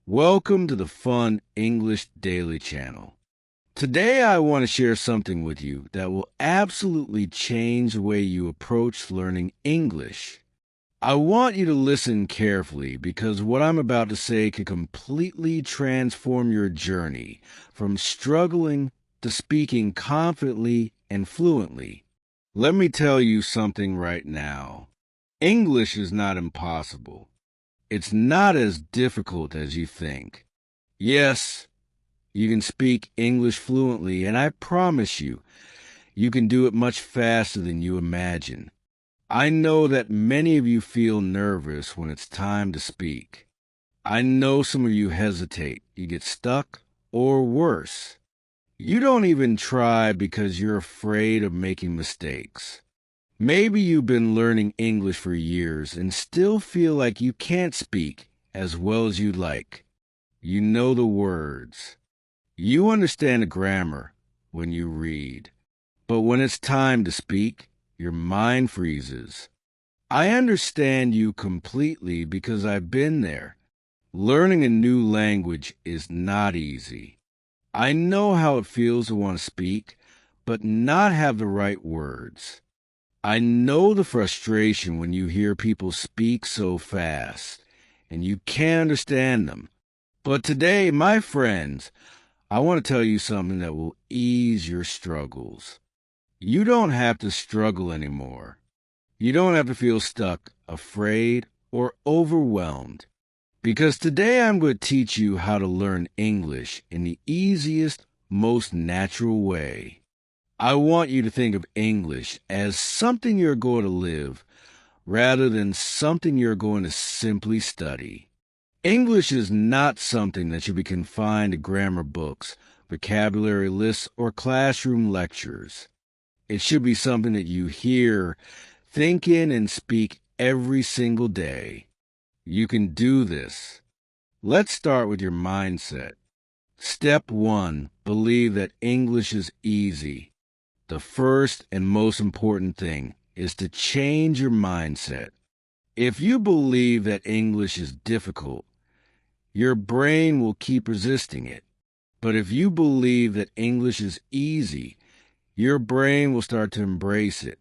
Welcome to the Fun English Daily Channel. Today I want to share something with you that will absolutely change the way you approach learning English. I want you to listen carefully because what I'm about to say could completely transform your journey from struggling to speaking confidently and fluently. Let me tell you something right now. English is not impossible. It's not as difficult as you think. Yes, you can speak English fluently, and I promise you, you can do it much faster than you imagine. I know that many of you feel nervous when it's time to speak. I know some of you hesitate, you get stuck, or worse. You don't even try because you're afraid of making mistakes. Maybe you've been learning English for years and still feel like you can't speak as well as you'd like. You know the words. You understand the grammar when you read. But when it's time to speak, your mind freezes. I understand you completely because I've been there. Learning a new language is not easy. I know how it feels to want to speak, but not have the right words. I know the frustration when you hear people speak so fast and you can't understand them. But today, my friends, I want to tell you something that will ease your struggles. You don't have to struggle anymore. You don't have to feel stuck, afraid, or overwhelmed. Because today I'm going to teach you how to learn English in the easiest, most natural way. I want you to think of English as something you're going to live rather than something you're going to simply study. English is not something that should be confined to grammar books, vocabulary lists, or classroom lectures. It should be something that you hear, think in, and speak every single day. You can do this. Let's start with your mindset. Step 1, believe that English is easy. The first and most important thing is to change your mindset. If you believe that English is difficult, your brain will keep resisting it. But if you believe that English is easy, your brain will start to embrace it.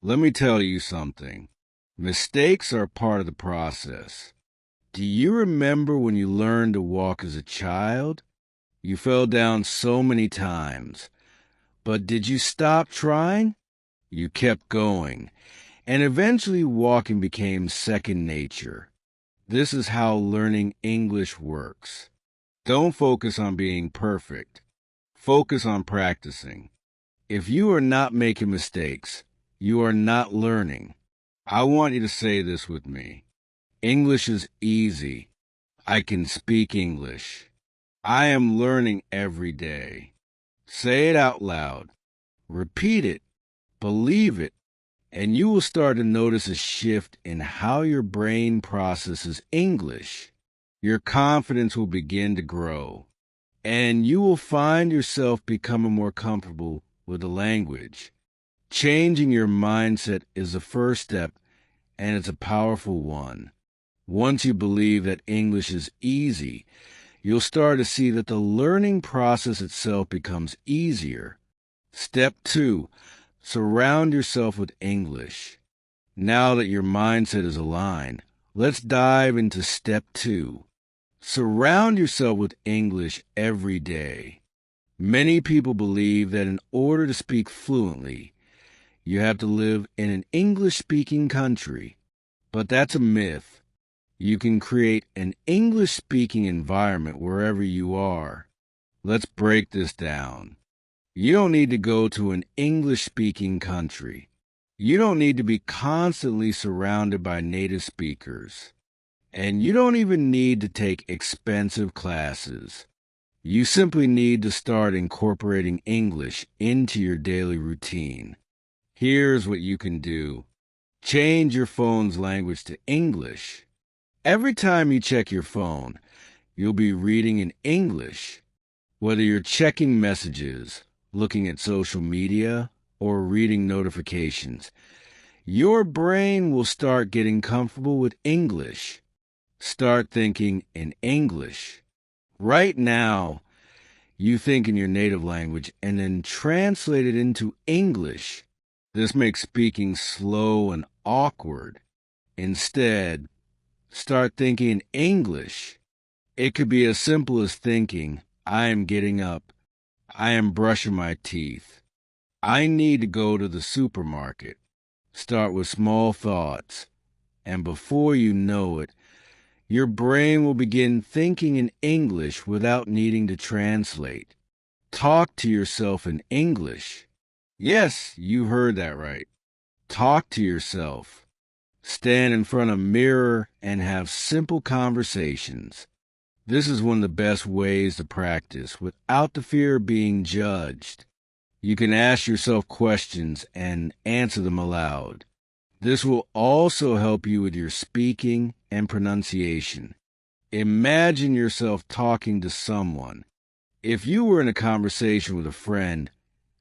Let me tell you something. Mistakes are part of the process. Do you remember when you learned to walk as a child? You fell down so many times. But did you stop trying? You kept going, and eventually walking became second nature. This is how learning English works. Don't focus on being perfect. Focus on practicing. If you are not making mistakes, you are not learning. I want you to say this with me. English is easy. I can speak English. I am learning every day. Say it out loud. Repeat it. Believe it. And you will start to notice a shift in how your brain processes English. Your confidence will begin to grow. And you will find yourself becoming more comfortable with the language. Changing your mindset is the first step, and it's a powerful one. Once you believe that English is easy, you'll start to see that the learning process itself becomes easier. Step 2, surround yourself with English. Now that your mindset is aligned, let's dive into step 2. Surround yourself with English every day. Many people believe that in order to speak fluently, you have to live in an English-speaking country. But that's a myth. You can create an English-speaking environment wherever you are. Let's break this down. You don't need to go to an English-speaking country. You don't need to be constantly surrounded by native speakers. And you don't even need to take expensive classes. You simply need to start incorporating English into your daily routine. Here's what you can do. Change your phone's language to English. Every time you check your phone, you'll be reading in English. Whether you're checking messages, looking at social media, or reading notifications, your brain will start getting comfortable with English. Start thinking in English. Right now, you think in your native language and then translate it into English. This makes speaking slow and awkward. Instead, start thinking in English. It could be as simple as thinking, I am getting up. I am brushing my teeth. I need to go to the supermarket. Start with small thoughts, and before you know it, your brain will begin thinking in English without needing to translate. Talk to yourself in English. Yes, you heard that right. Talk to yourself. Stand in front of a mirror and have simple conversations. This is one of the best ways to practice without the fear of being judged. You can ask yourself questions and answer them aloud. This will also help you with your speaking and pronunciation. Imagine yourself talking to someone. If you were in a conversation with a friend,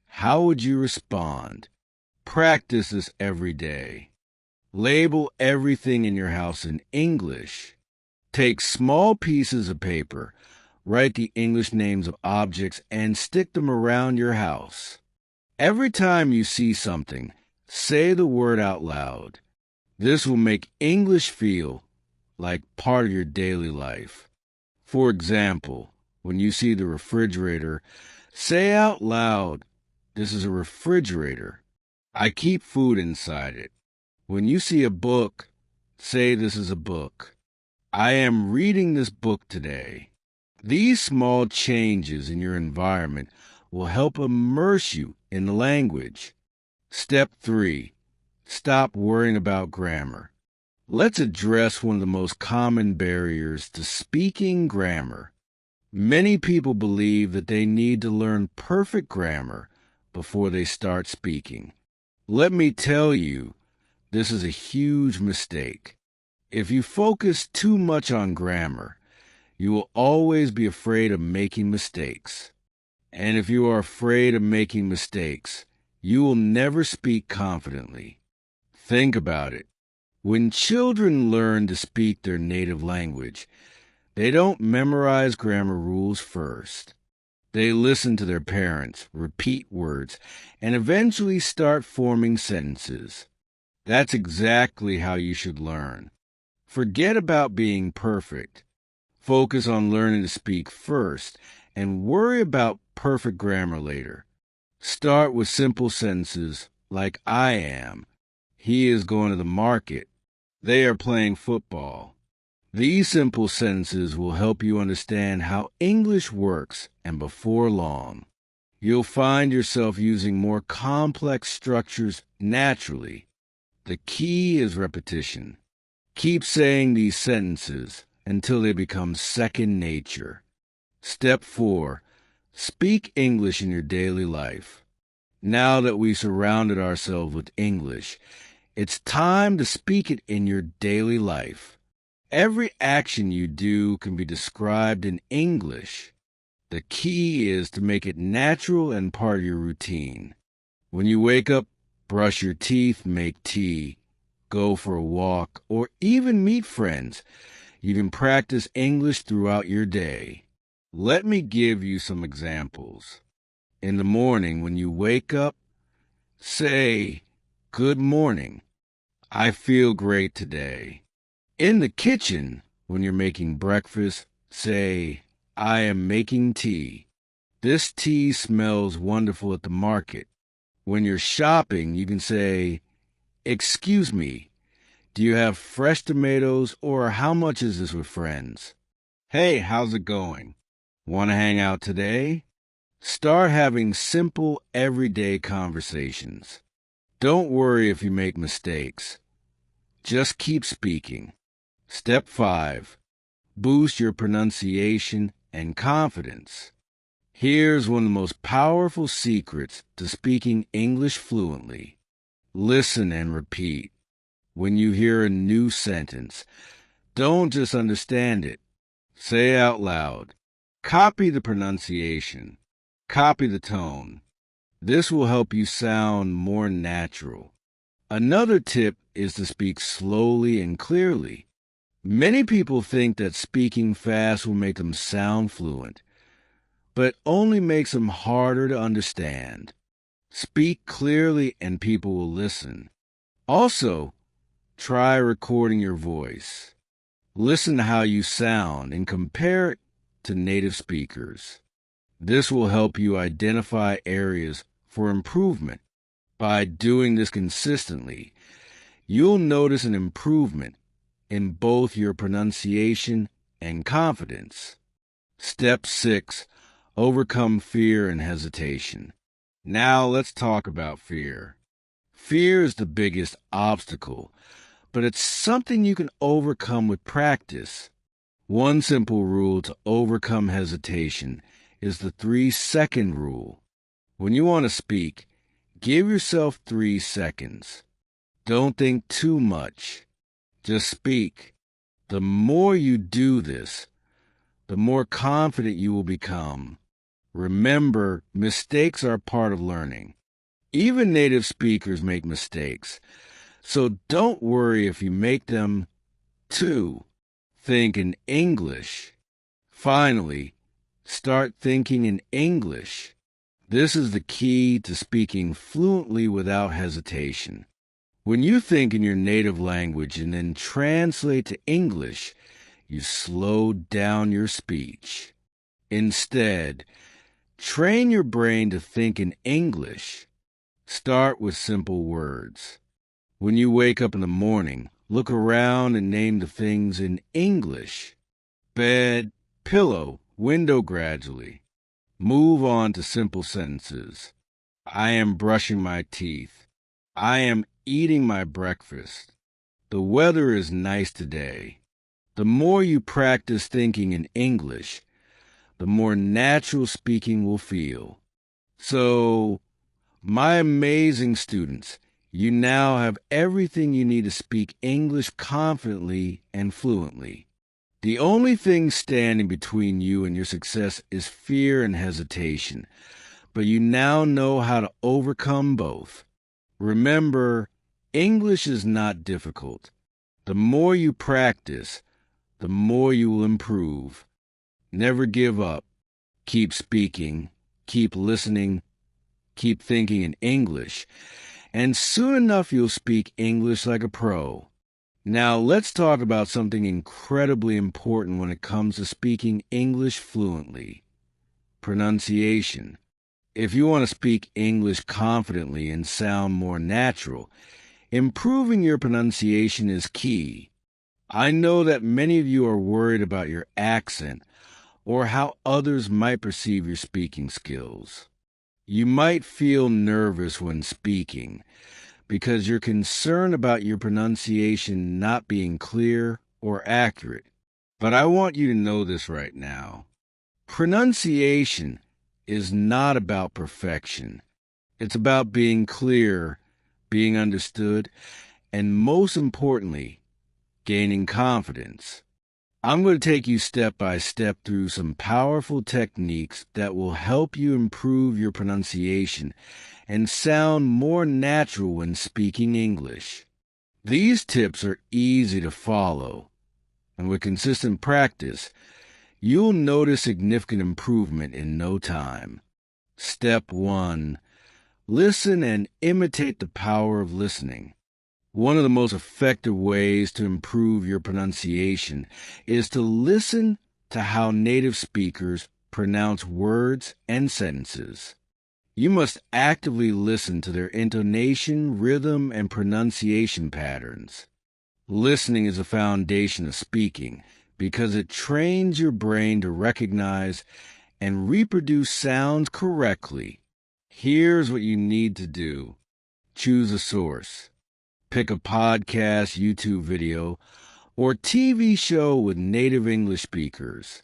how would you respond? Practice this every day. Label everything in your house in English. Take small pieces of paper, write the English names of objects, and stick them around your house. Every time you see something, say the word out loud. This will make English feel like part of your daily life. For example, when you see the refrigerator, say out loud, this is a refrigerator. I keep food inside it. When you see a book, say this is a book. I am reading this book today. These small changes in your environment will help immerse you in the language. Step 3. Stop worrying about grammar. Let's address one of the most common barriers to speaking grammar. Many people believe that they need to learn perfect grammar before they start speaking. Let me tell you, this is a huge mistake. If you focus too much on grammar, you will always be afraid of making mistakes. And if you are afraid of making mistakes, you will never speak confidently. Think about it. When children learn to speak their native language, they don't memorize grammar rules first. They listen to their parents, repeat words, and eventually start forming sentences. That's exactly how you should learn. Forget about being perfect. Focus on learning to speak first and worry about perfect grammar later. Start with simple sentences like I am. He is going to the market. They are playing football. These simple sentences will help you understand how English works, and before long, you'll find yourself using more complex structures naturally. The key is repetition. Keep saying these sentences until they become second nature. Step 4. Speak English in your daily life. Now that we've surrounded ourselves with English, it's time to speak it in your daily life. Every action you do can be described in English. The key is to make it natural and part of your routine. When you wake up, brush your teeth, make tea, go for a walk, or even meet friends, you can practice English throughout your day. Let me give you some examples. In the morning, when you wake up, say, "Good morning. I feel great today." In the kitchen, when you're making breakfast, say, "I am making tea. This tea smells wonderful at the market." When you're shopping, you can say, "Excuse me, do you have fresh tomatoes, or how much is this with friends? Hey, how's it going? Want to hang out today?" Start having simple, everyday conversations. Don't worry if you make mistakes. Just keep speaking. Step 5. Boost your pronunciation and confidence. Here's one of the most powerful secrets to speaking English fluently. Listen and repeat. When you hear a new sentence, don't just understand it. Say it out loud. Copy the pronunciation. Copy the tone. This will help you sound more natural. Another tip is to speak slowly and clearly. Many people think that speaking fast will make them sound fluent, but it only makes them harder to understand. Speak clearly and people will listen. Also, try recording your voice. Listen to how you sound and compare it to native speakers. This will help you identify areas for improvement. By doing this consistently, you'll notice an improvement in both your pronunciation and confidence. Step 6. Overcome fear and hesitation. Now let's talk about fear. Fear is the biggest obstacle, but it's something you can overcome with practice. One simple rule to overcome hesitation is the 3-second rule. When you want to speak, give yourself 3 seconds. Don't think too much. Just speak. The more you do this, the more confident you will become. Remember, mistakes are part of learning. Even native speakers make mistakes, so don't worry if you make them too. Think in English. Finally, start thinking in English. This is the key to speaking fluently without hesitation. When you think in your native language and then translate to English, you slow down your speech. Instead, train your brain to think in English. Start with simple words. When you wake up in the morning, look around and name the things in English. Bed, pillow, window gradually. Move on to simple sentences. I am brushing my teeth. I am eating my breakfast. The weather is nice today. The more you practice thinking in English, the more natural speaking will feel. So, my amazing students, you now have everything you need to speak English confidently and fluently. The only thing standing between you and your success is fear and hesitation, but you now know how to overcome both. Remember, English is not difficult. The more you practice, the more you will improve. Never give up. Keep speaking, keep listening, keep thinking in English, and soon enough you'll speak English like a pro. Now let's talk about something incredibly important when it comes to speaking English fluently: pronunciation. If you want to speak English confidently and sound more natural, improving your pronunciation is key. I know that many of you are worried about your accent or how others might perceive your speaking skills. You might feel nervous when speaking because you're concerned about your pronunciation not being clear or accurate. But I want you to know this right now. Pronunciation is not about perfection. It's about being clear, being understood, and most importantly, gaining confidence. I'm going to take you step by step through some powerful techniques that will help you improve your pronunciation and sound more natural when speaking English. These tips are easy to follow, and with consistent practice, you'll notice significant improvement in no time. Step 1. Listen and imitate the power of listening. One of the most effective ways to improve your pronunciation is to listen to how native speakers pronounce words and sentences. You must actively listen to their intonation, rhythm, and pronunciation patterns. Listening is a foundation of speaking because it trains your brain to recognize and reproduce sounds correctly. Here's what you need to do. Choose a source. Pick a podcast, YouTube video, or TV show with native English speakers.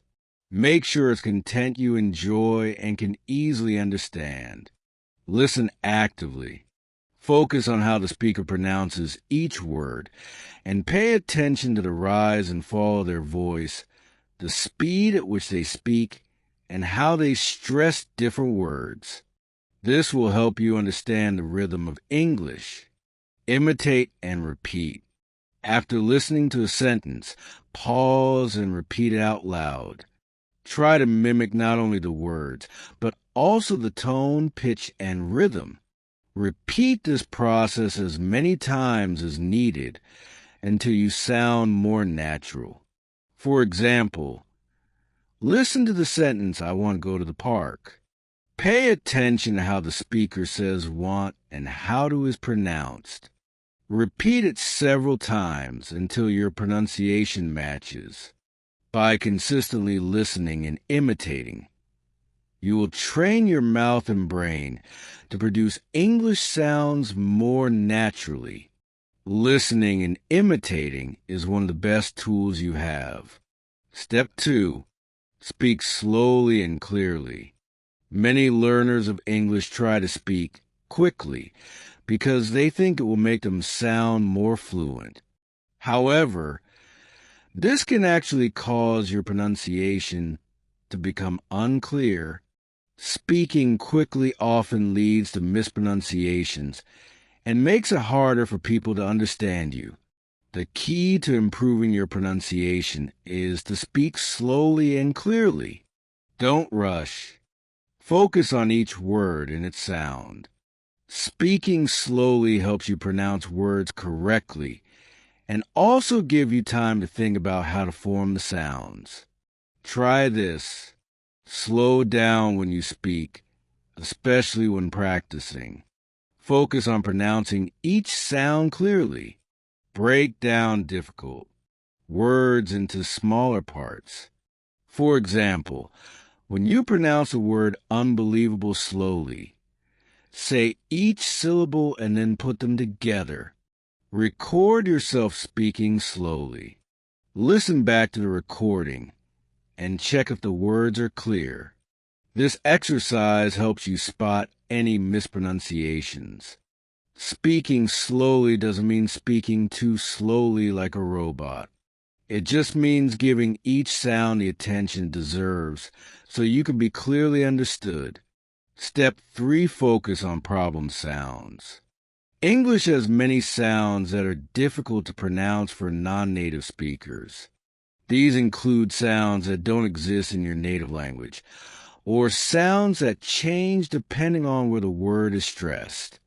Make sure it's content you enjoy and can easily understand. Listen actively. Focus on how the speaker pronounces each word and pay attention to the rise and fall of their voice, the speed at which they speak, and how they stress different words. This will help you understand the rhythm of English. Imitate and repeat. After listening to a sentence, pause and repeat it out loud. Try to mimic not only the words, but also the tone, pitch, and rhythm. Repeat this process as many times as needed until you sound more natural. For example, listen to the sentence, "I want to go to the park." Pay attention to how the speaker says want and how it is pronounced. Repeat it several times until your pronunciation matches. By consistently listening and imitating, you will train your mouth and brain to produce English sounds more naturally. Listening and imitating is one of the best tools you have. Step 2. Speak slowly and clearly. Many learners of English try to speak quickly because they think it will make them sound more fluent. However, this can actually cause your pronunciation to become unclear. Speaking quickly often leads to mispronunciations and makes it harder for people to understand you. The key to improving your pronunciation is to speak slowly and clearly. Don't rush. Focus on each word and its sound. Speaking slowly helps you pronounce words correctly and also give you time to think about how to form the sounds. Try this. Slow down when you speak, especially when practicing. Focus on pronouncing each sound clearly. Break down difficult words into smaller parts. For example, when you pronounce the word unbelievable slowly, say each syllable and then put them together. Record yourself speaking slowly. Listen back to the recording and check if the words are clear. This exercise helps you spot any mispronunciations. Speaking slowly doesn't mean speaking too slowly like a robot. It just means giving each sound the attention it deserves so you can be clearly understood. Step 3. Focus on problem sounds. English has many sounds that are difficult to pronounce for non-native speakers. These include sounds that don't exist in your native language, or sounds that change depending on where the word is stressed.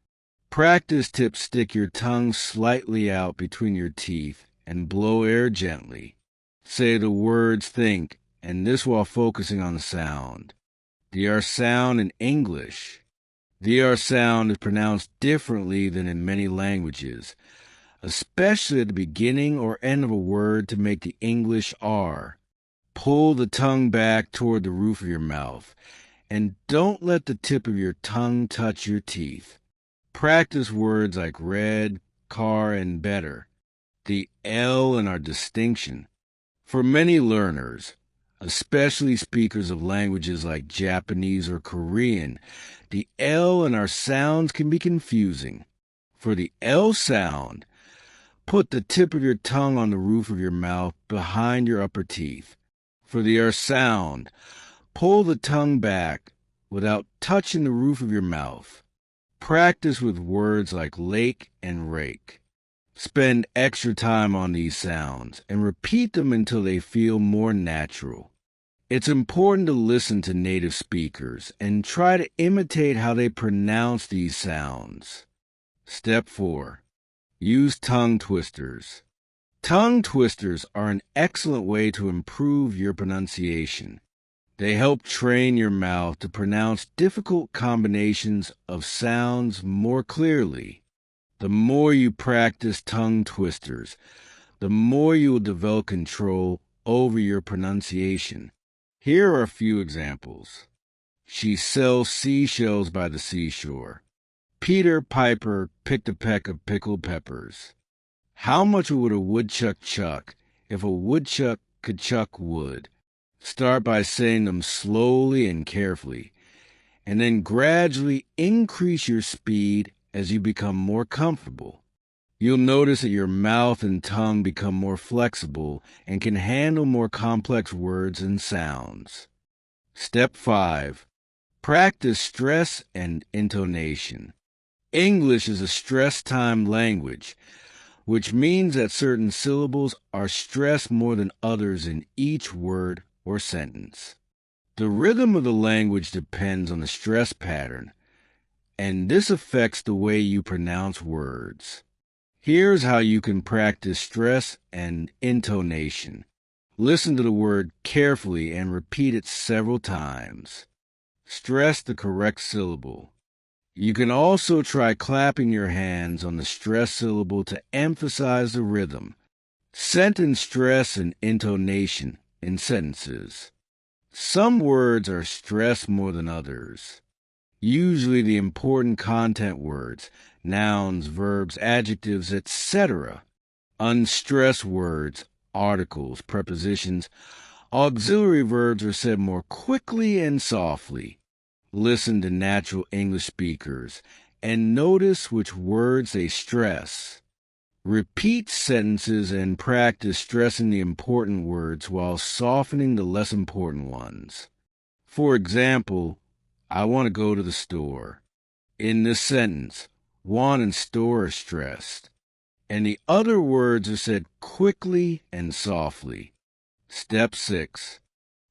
Practice tips: stick your tongue slightly out between your teeth and blow air gently. Say the words think, and this while focusing on the sound. The R sound in English. The R sound is pronounced differently than in many languages, especially at the beginning or end of a word to make the English R. Pull the tongue back toward the roof of your mouth, and don't let the tip of your tongue touch your teeth. Practice words like red, car, and better. The L in our distinction. For many learners, especially speakers of languages like Japanese or Korean, the L in our sounds can be confusing. For the L sound, put the tip of your tongue on the roof of your mouth behind your upper teeth. For the R sound, pull the tongue back without touching the roof of your mouth. Practice with words like lake and rake. Spend extra time on these sounds and repeat them until they feel more natural. It's important to listen to native speakers and try to imitate how they pronounce these sounds. Step 4. Use tongue twisters. Tongue twisters are an excellent way to improve your pronunciation. They help train your mouth to pronounce difficult combinations of sounds more clearly. The more you practice tongue twisters, the more you will develop control over your pronunciation. Here are a few examples. She sells seashells by the seashore. Peter Piper picked a peck of pickled peppers. How much would a woodchuck chuck if a woodchuck could chuck wood? Start by saying them slowly and carefully, and then gradually increase your speed as you become more comfortable. You'll notice that your mouth and tongue become more flexible and can handle more complex words and sounds. Step 5. Practice stress and intonation. English is a stress-time language. which means that certain syllables are stressed more than others in each word or sentence. The rhythm of the language depends on the stress pattern, and this affects the way you pronounce words. Here's how you can practice stress and intonation. Listen to the word carefully and repeat it several times. Stress the correct syllable. You can also try clapping your hands on the stress syllable to emphasize the rhythm. Sentence stress and intonation in sentences. Some words are stressed more than others. Usually the important content words, nouns, verbs, adjectives, etc. Unstressed words, articles, prepositions, auxiliary verbs are said more quickly and softly. Listen to natural English speakers and notice which words they stress. Repeat sentences and practice stressing the important words while softening the less important ones. For example, I want to go to the store. In this sentence, want and store are stressed, and the other words are said quickly and softly. Step 6.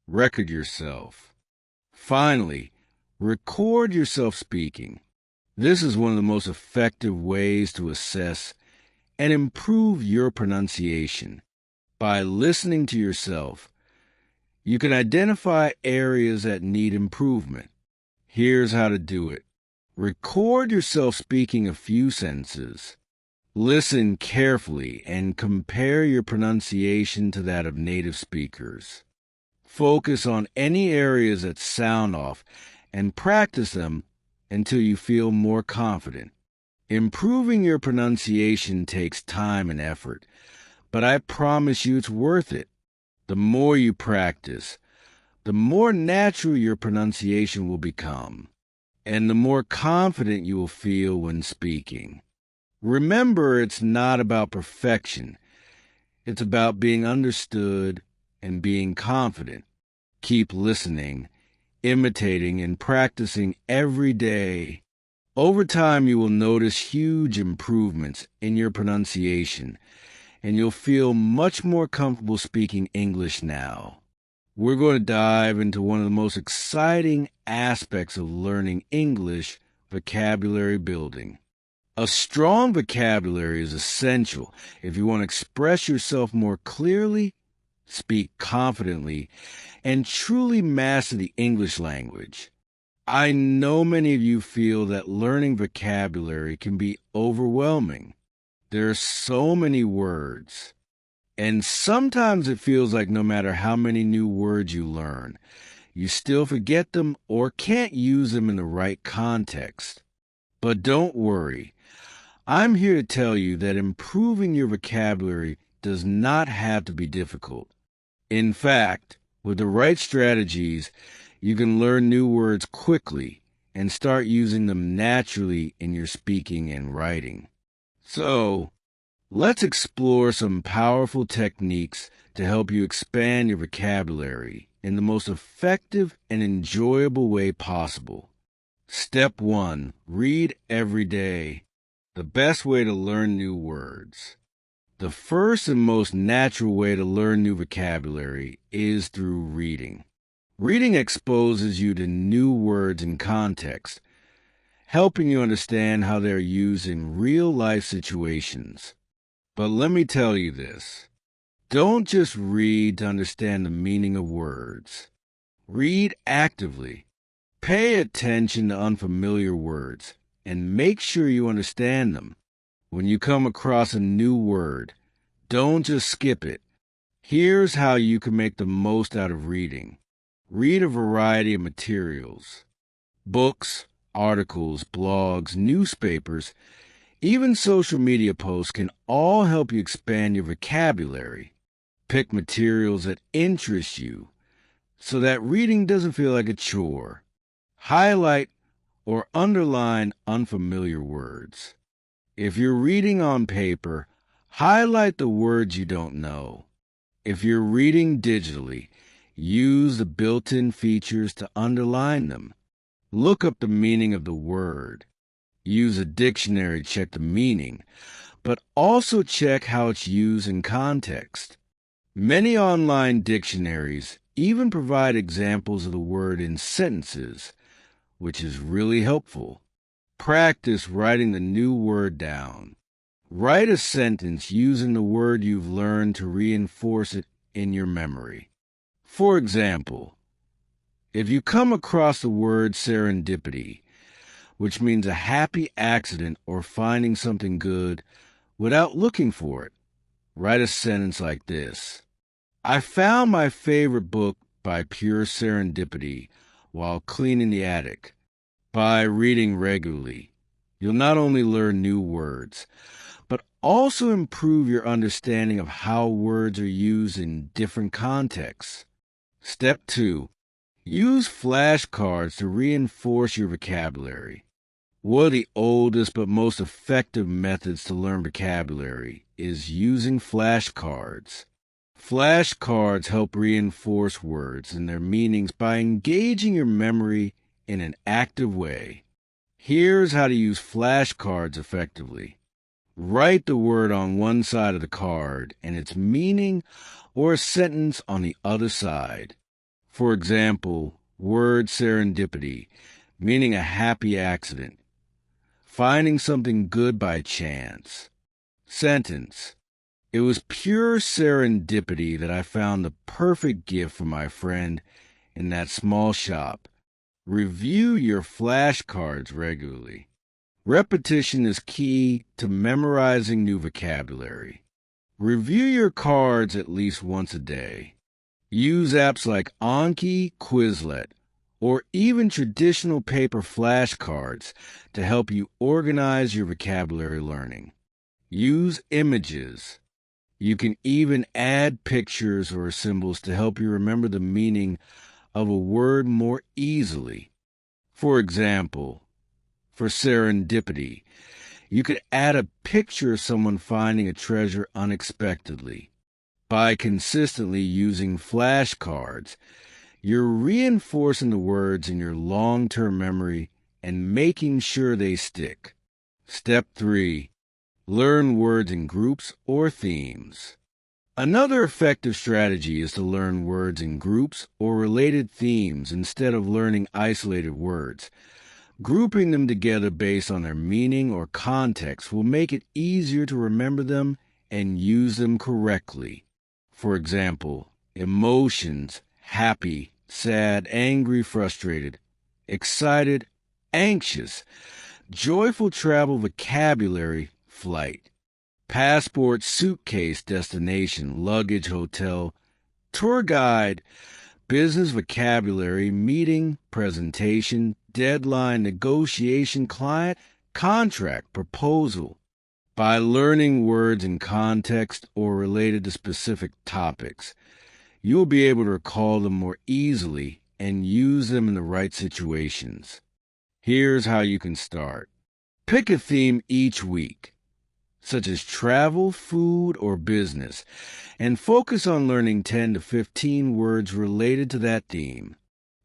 Record yourself. Finally, record yourself speaking. This is one of the most effective ways to assess and improve your pronunciation. By listening to yourself, you can identify areas that need improvement. Here's how to do it. Record yourself speaking a few sentences. Listen carefully and compare your pronunciation to that of native speakers. Focus on any areas that sound off and practice them until you feel more confident. Improving your pronunciation takes time and effort, but I promise you it's worth it. The more you practice, the more natural your pronunciation will become, and the more confident you will feel when speaking. Remember, it's not about perfection. It's about being understood and being confident. Keep listening, imitating, and practicing every day. Over time, you will notice huge improvements in your pronunciation, and you'll feel much more comfortable speaking English now. We're going to dive into one of the most exciting aspects of learning English, vocabulary building. A strong vocabulary is essential if you want to express yourself more clearly, speak confidently, and truly master the English language. I know many of you feel that learning vocabulary can be overwhelming. There are so many words, and sometimes it feels like no matter how many new words you learn, you still forget them or can't use them in the right context. But don't worry. I'm here to tell you that improving your vocabulary does not have to be difficult. In fact, with the right strategies, you can learn new words quickly and start using them naturally in your speaking and writing. So, let's explore some powerful techniques to help you expand your vocabulary in the most effective and enjoyable way possible. Step 1. Read every day. The best way to learn new words. The first and most natural way to learn new vocabulary is through reading. Reading exposes you to new words and context, helping you understand how they're used in real-life situations. But let me tell you this. Don't just read to understand the meaning of words. Read actively. Pay attention to unfamiliar words and make sure you understand them. When you come across a new word, don't just skip it. Here's how you can make the most out of reading. Read a variety of materials. Books, articles, blogs, newspapers, even social media posts can all help you expand your vocabulary. Pick materials that interest you so that reading doesn't feel like a chore. Highlight or underline unfamiliar words. If you're reading on paper, highlight the words you don't know. If you're reading digitally, use the built-in features to underline them. Look up the meaning of the word. Use a dictionary to check the meaning, but also check how it's used in context. Many online dictionaries even provide examples of the word in sentences, which is really helpful. Practice writing the new word down. Write a sentence using the word you've learned to reinforce it in your memory. For example, if you come across the word serendipity, which means a happy accident or finding something good without looking for it, write a sentence like this. I found my favorite book by pure serendipity while cleaning the attic. By reading regularly, you'll not only learn new words, but also improve your understanding of how words are used in different contexts. Step 2. Use flashcards to reinforce your vocabulary. One of the oldest but most effective methods to learn vocabulary is using flashcards. Flashcards help reinforce words and their meanings by engaging your memory in an active way. Here's how to use flashcards effectively. Write the word on one side of the card and its meaning or a sentence on the other side. For example, word serendipity, meaning a happy accident. Finding something good by chance. Sentence. It was pure serendipity that I found the perfect gift for my friend in that small shop. Review your flashcards regularly. Repetition is key to memorizing new vocabulary. Review your cards at least once a day. Use apps like Anki, Quizlet, or even traditional paper flashcards to help you organize your vocabulary learning. Use images. You can even add pictures or symbols to help you remember the meaning of a word more easily. For example, for serendipity, you could add a picture of someone finding a treasure unexpectedly. By consistently using flashcards, you're reinforcing the words in your long-term memory and making sure they stick. Step 3. Learn words in groups or themes. Another effective strategy is to learn words in groups or related themes instead of learning isolated words. Grouping them together based on their meaning or context will make it easier to remember them and use them correctly. For example, emotions, happy, sad, angry, frustrated, excited, anxious, joyful travel vocabulary, flight, passport, suitcase, destination, luggage, hotel, tour guide, business vocabulary, meeting, presentation, deadline, negotiation, client, contract, proposal. By learning words in context or related to specific topics, you'll be able to recall them more easily and use them in the right situations. Here's how you can start. Pick a theme each week, such as travel, food, or business, and focus on learning 10 to 15 words related to that theme.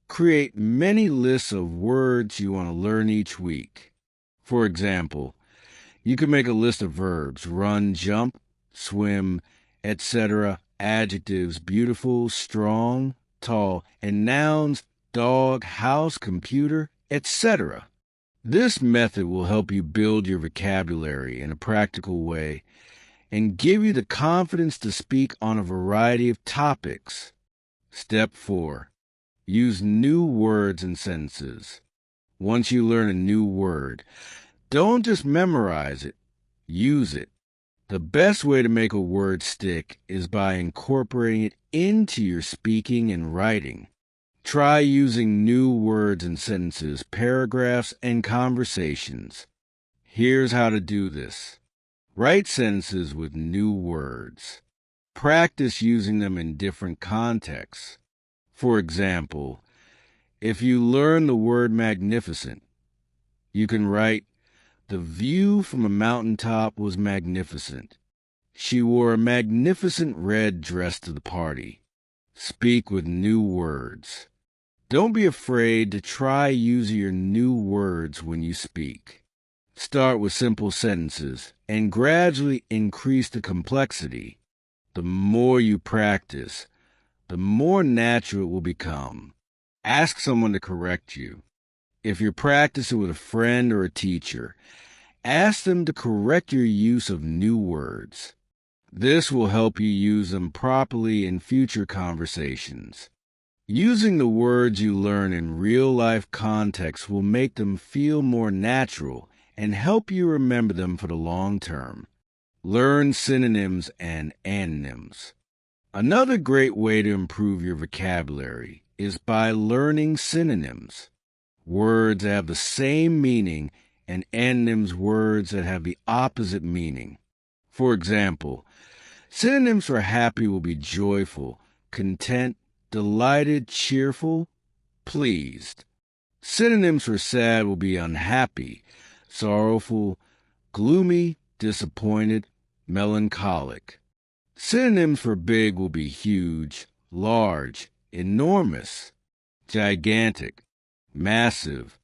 Create many lists of words you want to learn each week. For example, you can make a list of verbs, run, jump, swim, etc., adjectives, beautiful, strong, tall, and nouns, dog, house, computer, etc. This method will help you build your vocabulary in a practical way and give you the confidence to speak on a variety of topics. Step 4. Use new words and sentences. Once you learn a new word, don't just memorize it, use it. The best way to make a word stick is by incorporating it into your speaking and writing. Try using new words and sentences, paragraphs, and conversations. Here's how to do this. Write sentences with new words. Practice using them in different contexts. For example, if you learn the word magnificent, you can write, "The view from a mountaintop was magnificent. She wore a magnificent red dress to the party." Speak with new words. Don't be afraid to try using your new words when you speak. Start with simple sentences and gradually increase the complexity. The more you practice, the more natural it will become. Ask someone to correct you. If you're practicing with a friend or a teacher, ask them to correct your use of new words. This will help you use them properly in future conversations. Using the words you learn in real-life context will make them feel more natural and help you remember them for the long term. Learn synonyms and antonyms. Another great way to improve your vocabulary is by learning synonyms. Words that have the same meaning and antonyms words that have the opposite meaning. For example, synonyms for happy will be joyful, content, delighted, cheerful, pleased. Synonyms for sad will be unhappy, sorrowful, gloomy, disappointed, melancholic. Synonyms for big will be huge, large, enormous, gigantic, massive.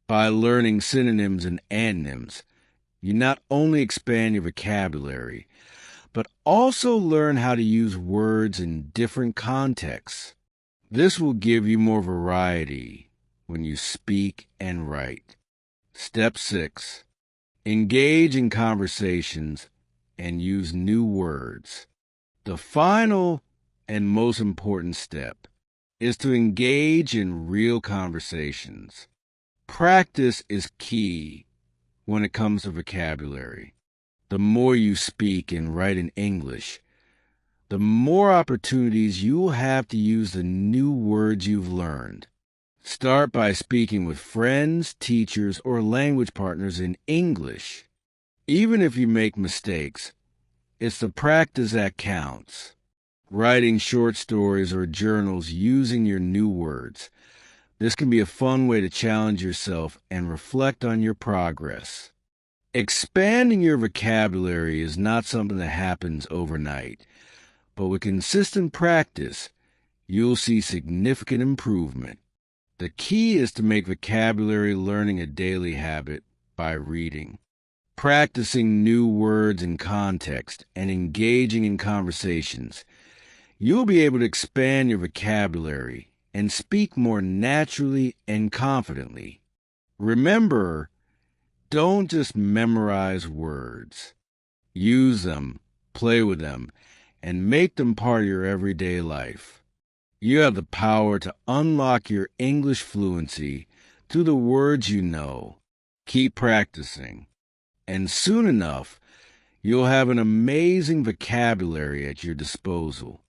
By learning synonyms and antonyms, you not only expand your vocabulary, but also learn how to use words in different contexts. This will give you more variety when you speak and write. Step 6. Engage in conversations and use new words. The final and most important step is to engage in real conversations. Practice is key when it comes to vocabulary. The more you speak and write in English, the more opportunities you will have to use the new words you've learned. Start by speaking with friends, teachers, or language partners in English. Even if you make mistakes, it's the practice that counts. Writing short stories or journals using your new words. This can be a fun way to challenge yourself and reflect on your progress. Expanding your vocabulary is not something that happens overnight, but with consistent practice, you'll see significant improvement. The key is to make vocabulary learning a daily habit by reading, practicing new words in context, and engaging in conversations. You'll be able to expand your vocabulary and speak more naturally and confidently. Remember, don't just memorize words. Use them, play with them, and make them part of your everyday life. You have the power to unlock your English fluency through the words you know. Keep practicing, and soon enough, you'll have an amazing vocabulary at your disposal.